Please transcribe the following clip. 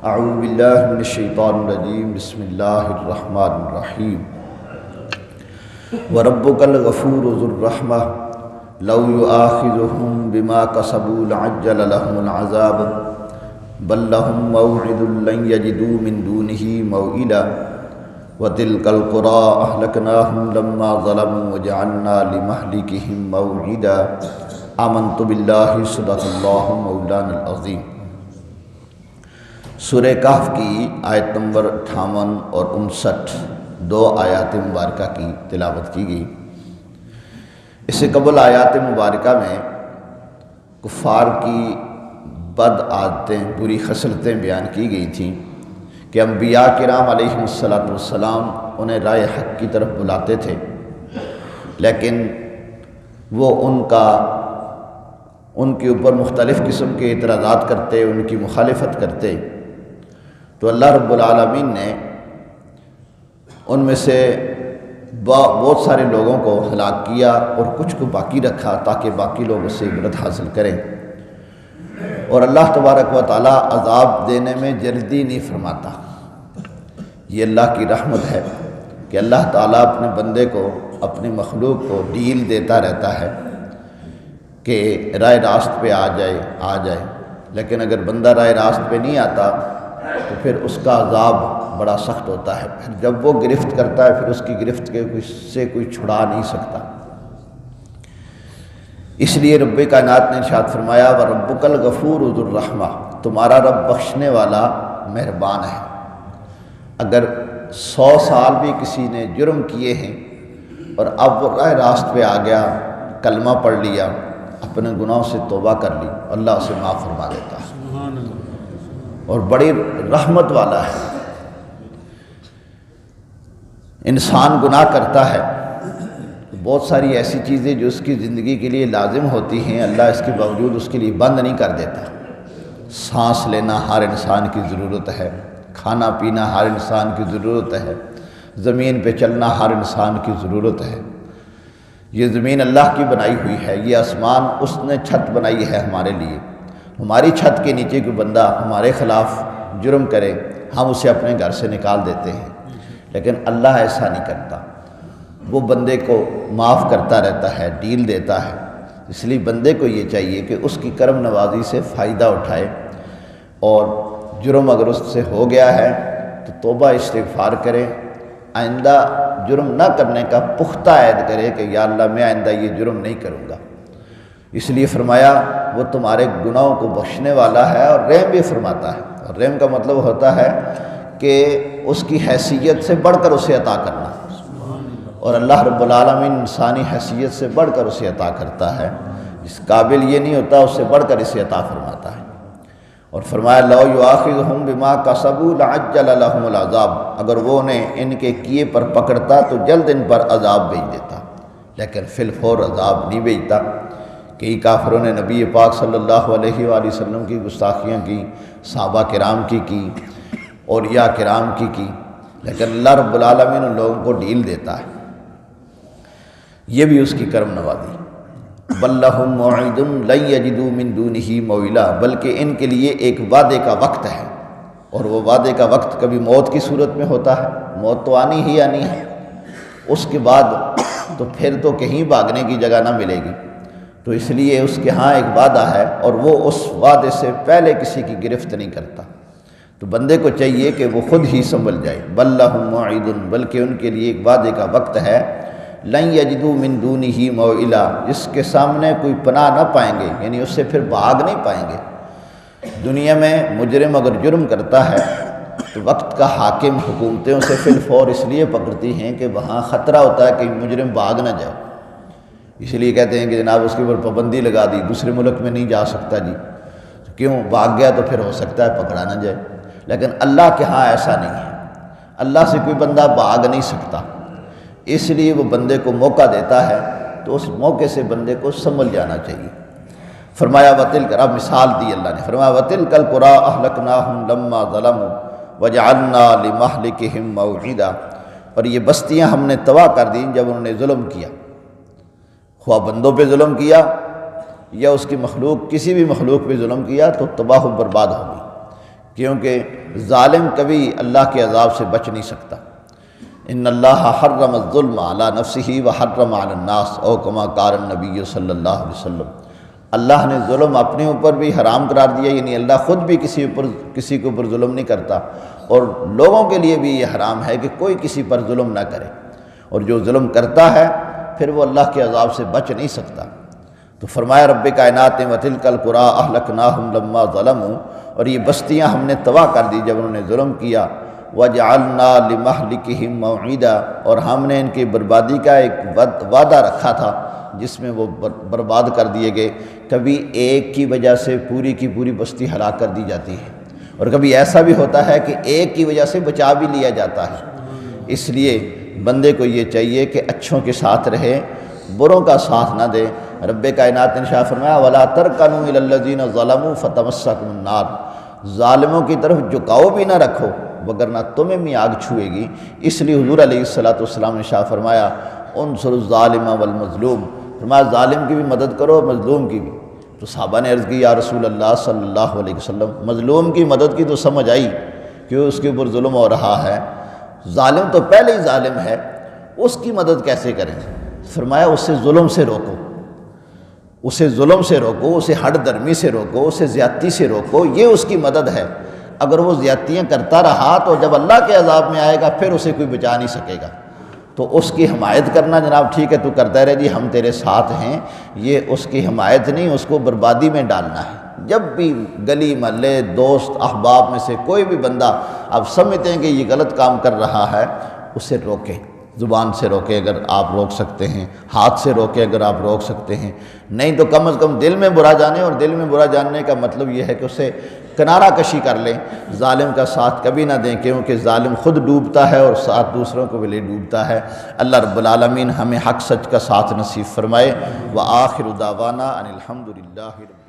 اعوذ باللہ من الشیطان الرجیم بسم اللہ الرحمن الرحیم وربک الغفور ذو الرحمہ لو یؤاخذهم بما کسبوا لعجل لهم العذاب بل لهم موعد لن یجدوا من دونه موئلا وتلك القرى اهلكناهم لما ظلموا وجعلنا لمهلكهم موعدا آمنت باللہ صدق اللہ مولانا العظیم۔ سورہ کہف کی آیت نمبر 58 اور 59 دو آیات مبارکہ کی تلاوت کی گئی۔ اس سے قبل آیات مبارکہ میں کفار کی بد عادتیں، بری خصلتیں بیان کی گئی تھیں کہ انبیاء کرام علیہم السلام انہیں راہ حق کی طرف بلاتے تھے، لیکن وہ ان کے اوپر مختلف قسم کے اعتراضات کرتے، ان کی مخالفت کرتے، تو اللہ رب العالمین نے ان میں سے بہت سارے لوگوں کو ہلاک کیا اور کچھ کو باقی رکھا تاکہ باقی لوگ اس سے عبرت حاصل کریں۔ اور اللہ تبارک و تعالیٰ عذاب دینے میں جلدی نہیں فرماتا۔ یہ اللہ کی رحمت ہے کہ اللہ تعالیٰ اپنے بندے کو، اپنی مخلوق کو ڈیل دیتا رہتا ہے کہ راہ راست پہ آ جائے، لیکن اگر بندہ راہ راست پہ نہیں آتا تو پھر اس کا عذاب بڑا سخت ہوتا ہے۔ پھر جب وہ گرفت کرتا ہے پھر اس کی گرفت سے کوئی چھڑا نہیں سکتا۔ اس لیے رب کائنات نے ارشاد فرمایا وَرَبُّكَ الْغَفُورُ ذُو الرَّحْمَةِ، تمہارا رب بخشنے والا مہربان ہے۔ اگر 100 سال بھی کسی نے جرم کیے ہیں اور اب وہ راہ راست پہ آ گیا، کلمہ پڑھ لیا، اپنے گناہوں سے توبہ کر لی، اللہ اسے معاف فرما دیتا ہے اور بڑی رحمت والا ہے۔ انسان گناہ کرتا ہے، بہت ساری ایسی چیزیں جو اس کی زندگی کے لیے لازم ہوتی ہیں، اللہ اس کے باوجود اس کے لیے بند نہیں کر دیتا۔ سانس لینا ہر انسان کی ضرورت ہے، کھانا پینا ہر انسان کی ضرورت ہے، زمین پہ چلنا ہر انسان کی ضرورت ہے۔ یہ زمین اللہ کی بنائی ہوئی ہے، یہ آسمان اس نے چھت بنائی ہے ہمارے لیے۔ ہماری چھت کے نیچے کوئی بندہ ہمارے خلاف جرم کرے، ہم اسے اپنے گھر سے نکال دیتے ہیں، لیکن اللہ ایسا نہیں کرتا۔ وہ بندے کو معاف کرتا رہتا ہے، ڈیل دیتا ہے۔ اس لیے بندے کو یہ چاہیے کہ اس کی کرم نوازی سے فائدہ اٹھائے، اور جرم اگر اس سے ہو گیا ہے تو توبہ استغفار کرے، آئندہ جرم نہ کرنے کا پختہ عہد کرے کہ یا اللہ میں آئندہ یہ جرم نہیں کروں گا۔ اس لیے فرمایا وہ تمہارے گناہوں کو بخشنے والا ہے اور رحم بھی فرماتا ہے۔ اور رحم کا مطلب ہوتا ہے کہ اس کی حیثیت سے بڑھ کر اسے عطا کرنا، اور اللہ رب العالمین انسانی حیثیت سے بڑھ کر اسے عطا کرتا ہے۔ اس قابل یہ نہیں ہوتا، اس سے بڑھ کر اسے عطا فرماتا ہے۔ اور فرمایا لو یؤاخذهم بما کسبوا لعجل لهم العذاب، اگر وہ انہیں ان کے کیے پر پکڑتا تو جلد ان پر عذاب بھیج دیتا، لیکن فی الفور عذاب نہیں بھیجتا۔ کئی کافروں نے نبی پاک صلی اللہ علیہ وآلہ وسلم کی گستاخیاں کی، صحابہ کرام کی، اولیاء کرام کی، لیکن اللہ رب العالمین ان لوگوں کو ڈیل دیتا ہے۔ یہ بھی اس کی کرم نوازی۔ بل لہم موعد لن یجدوا من دونہ موئلا، بلکہ ان کے لیے ایک وعدے کا وقت ہے، اور وہ وعدے کا وقت کبھی موت کی صورت میں ہوتا ہے، موت تو آنی ہی آنی ہے، اس کے بعد تو پھر تو کہیں بھاگنے کی جگہ نہ ملے گی، تو اس لیے اس کے ہاں ایک وعدہ ہے، اور وہ اس وعدے سے پہلے کسی کی گرفت نہیں کرتا۔ تو بندے کو چاہیے کہ وہ خود ہی سنبھل جائے۔ بل لہم موعد، بلکہ ان کے لیے ایک وعدے کا وقت ہے، لن یجدوا من دونہ موئلا، جس کے سامنے کوئی پناہ نہ پائیں گے، یعنی اس سے پھر بھاگ نہیں پائیں گے۔ دنیا میں مجرم اگر جرم کرتا ہے تو وقت کا حاکم حکومتیں اسے فی الفور اس لیے پکڑتی ہیں کہ وہاں خطرہ ہوتا ہے کہ مجرم بھاگ نہ جائے، اس لیے کہتے ہیں کہ جناب اس کے اوپر پابندی لگا دی، دوسرے ملک میں نہیں جا سکتا جی، کیوں بھاگ گیا تو پھر ہو سکتا ہے پکڑا نہ جائے۔ لیکن اللہ کے ہاں ایسا نہیں ہے، اللہ سے کوئی بندہ بھاگ نہیں سکتا، اس لیے وہ بندے کو موقع دیتا ہے، تو اس موقع سے بندے کو سنبھل جانا چاہیے۔ فرمایا وَتِلْكَ، اب مثال دی اللہ نے، فرمایا وَتِلْكَ الْقُرَىٰ أَهْلَكْنَاهُمْ لَمَّا ظَلَمُوا وَجَعَلْنَا لِمَهْلِكِهِمْ مَوْعِدًا، اور یہ بستیاں ہم نے تباہ کر دیں جب انہوں نے ظلم کیا، خواہ بندوں پہ ظلم کیا یا اس کی مخلوق، کسی بھی مخلوق پہ ظلم کیا تو تباہ و برباد ہوگی۔ کیونکہ ظالم کبھی اللہ کے عذاب سے بچ نہیں سکتا۔ ان اللہ حرم الظلم علی نفسہ وحرم علی الناس او کما قال النبی صلی اللہ علیہ وسلم، اللہ نے ظلم اپنے اوپر بھی حرام قرار دیا، یعنی اللہ خود بھی کسی کے اوپر ظلم نہیں کرتا، اور لوگوں کے لیے بھی یہ حرام ہے کہ کوئی کسی پر ظلم نہ کرے، اور جو ظلم کرتا ہے پھر وہ اللہ کے عذاب سے بچ نہیں سکتا۔ تو فرمایا رب کائنات نے وَتِلْكَ الْقُرَىٰ أَهْلَكْنَاهُمْ لَمَّا ظَلَمُوا، اور یہ بستیاں ہم نے تباہ کر دی جب انہوں نے ظلم کیا، وَجَعَلْنَا لِمَهْلِكِهِمْ مَوْعِدًا، اور ہم نے ان کی بربادی کا ایک وعدہ رکھا تھا جس میں وہ برباد کر دیے گئے۔ کبھی ایک کی وجہ سے پوری کی پوری بستی ہلاک کر دی جاتی ہے، اور کبھی ایسا بھی ہوتا ہے کہ ایک کی وجہ سے بچا بھی لیا جاتا ہے۔ اس لیے بندے کو یہ چاہیے کہ اچھوں کے ساتھ رہے، بروں کا ساتھ نہ دے۔ رب کائنات نے ارشاد فرمایا وَلَا تَرْكَنُوا إِلَى الَّذِينَ ظَلَمُوا فَتَمَسَّكُمُ النَّارُ، ظالموں کی طرف جھکاؤ بھی نہ رکھو وگرنہ تمہیں بھی آگ چھوئے گی۔ اس لیے حضور علیہ الصلوۃ نے ارشاد فرمایا انصر الظالم والمظلوم، فرمایا ظالم کی بھی مدد کرو مظلوم کی بھی۔ تو صحابہ نے عرض کی یا رسول اللہ صلی اللہ علیہ وسلم، مظلوم کی مدد کی تو سمجھ آئی کہ اس کے اوپر ظلم ہو رہا ہے، ظالم تو پہلے ہی ظالم ہے، اس کی مدد کیسے کریں؟ فرمایا اسے ظلم سے روکو، اسے ظلم سے روکو، اسے ہٹ درمی سے روکو، اسے زیادتی سے روکو، یہ اس کی مدد ہے۔ اگر وہ زیادتیاں کرتا رہا تو جب اللہ کے عذاب میں آئے گا پھر اسے کوئی بچا نہیں سکے گا۔ تو اس کی حمایت کرنا جناب ٹھیک ہے تو کرتا رہے جی ہم تیرے ساتھ ہیں، یہ اس کی حمایت نہیں، اس کو بربادی میں ڈالنا ہے۔ جب بھی گلی محلے دوست احباب میں سے کوئی بھی بندہ آپ سمجھتے ہیں کہ یہ غلط کام کر رہا ہے، اسے روکیں، زبان سے روکیں اگر آپ روک سکتے ہیں، ہاتھ سے روکیں اگر آپ روک سکتے ہیں، نہیں تو کم از کم دل میں برا جانیں، اور دل میں برا جاننے کا مطلب یہ ہے کہ اسے کنارہ کشی کر لیں۔ ظالم کا ساتھ کبھی نہ دیں کیونکہ ظالم خود ڈوبتا ہے اور ساتھ دوسروں کو بھی لے ڈوبتا ہے۔ اللہ رب العالمین ہمیں حق سچ کا ساتھ نصیب فرمائے۔ وآخر دعوانا ان الحمد للہ رب